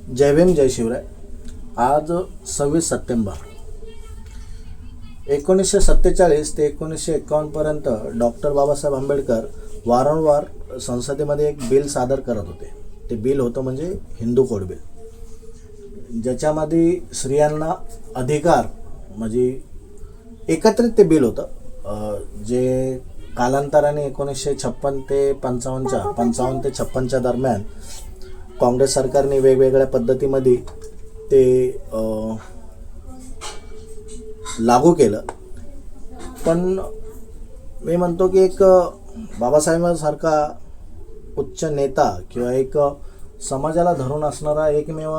जय भीम जय शिवराय. आज 26 सप्टेंबर 1947 ते 1951 पर्यंत डॉक्टर बाबासाहेब आंबेडकर वारंवार संसदेमध्ये एक बिल सादर करत होते. ते बिल होतं म्हणजे हिंदू कोड बिल, ज्याच्यामध्ये स्त्रियांना अधिकार म्हणजे एकत्रित ते बिल होतं, जे कालांतराने 1956 ते 55 ते 56 दरम्यान काँग्रेस सरकारने वेगवेगळ्या पद्धतीमध्ये ते लागू केलं. पण मी म्हणतो की एक बाबासाहेबांसारखा उच्च नेता किंवा एक समाजाला धरून असणारा एकमेव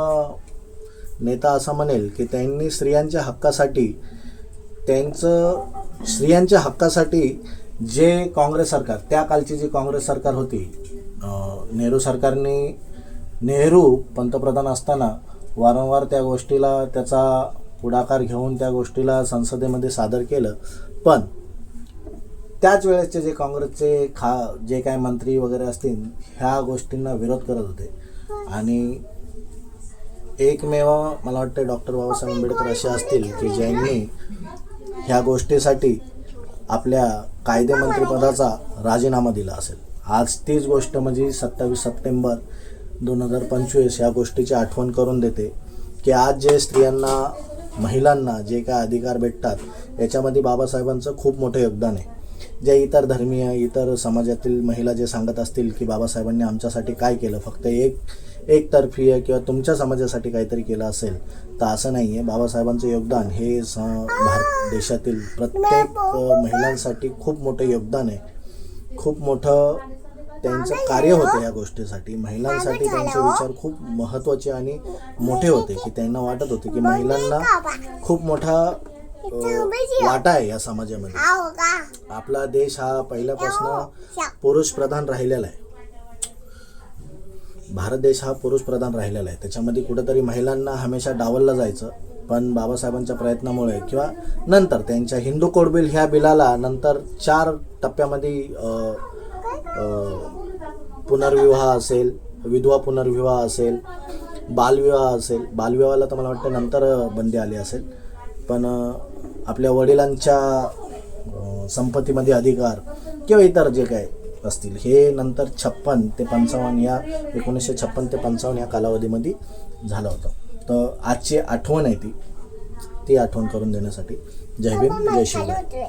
नेता असं म्हणेल की त्यांनी स्त्रियांच्या हक्कासाठी जे काँग्रेस सरकार, त्या कालची जी काँग्रेस सरकार होती, नेहरू सरकारने नेहरू पंतप्रधान असताना वारंवार त्या गोष्टीला त्याचा पुढाकार घेऊन त्या गोष्टीला संसदेमध्ये सादर केलं. पण त्याच वेळेसचे जे काँग्रेसचे जे काय मंत्री वगैरे असतील ह्या गोष्टींना विरोध करत होते. आणि एकमेव मला वाटतं डॉक्टर बाबासाहेब आंबेडकर असे असतील की ज्यांनी ह्या गोष्टीसाठी आपल्या कायदेमंत्रीपदाचा राजीनामा दिला असेल. आज तीच गोष्ट म्हणजे 27 सप्टेंबर 2025 या गोष्टीची आठवण करून देते की आज जे स्त्रियांना, महिलांना जे काय अधिकार भेटतात याच्यामध्ये बाबासाहेबांचं खूप मोठं योगदान आहे. जे इतर धर्मीय, इतर समाजातील महिला जे सांगत असतील की बाबासाहेबांनी आमच्यासाठी काय केलं, फक्त एकतर्फी आहे किंवा तुमच्या समाजासाठी काहीतरी केलं असेल, तर असं नाही आहे. बाबासाहेबांचं योगदान हे भारत देशातील प्रत्येक महिलांसाठी खूप मोठं योगदान आहे. खूप मोठं त्यांचं कार्य होतं या गोष्टीसाठी. महिलांसाठी त्यांचे विचार खूप महत्त्वाचे आणि मोठे होते की त्यांना वाटत होते की महिलांना खूप मोठा वाटा आहे या समाजामध्ये. आपला देश हा पहिल्यापासून पुरुष प्रधान राहिलेला आहे. भारत देश हा पुरुष प्रधान राहिलेला आहे. त्याच्यामध्ये कुठेतरी महिलांना हमेशा डावललं जायचं. पण बाबासाहेबांच्या प्रयत्नामुळे किंवा नंतर त्यांच्या हिंदू कोड बिल ह्या बिलाला नंतर 4 टप्प्यामध्ये पुनर्विवाह असेल, विधवा पुनर्विवाह असेल, बालविवाह असेल. बालविवाहाला तर मला वाटतं नंतर बंदी आली असेल. पण आपल्या वडिलांच्या संपत्तीमध्ये अधिकार किंवा इतर जे काय असतील हे नंतर 56 ते 55 या 1956 ते 55 या कालावधीमध्ये झालं होतं. तर आजची आठवण आहे ती आठवण करून देण्यासाठी. जय भीम जय शिवराय.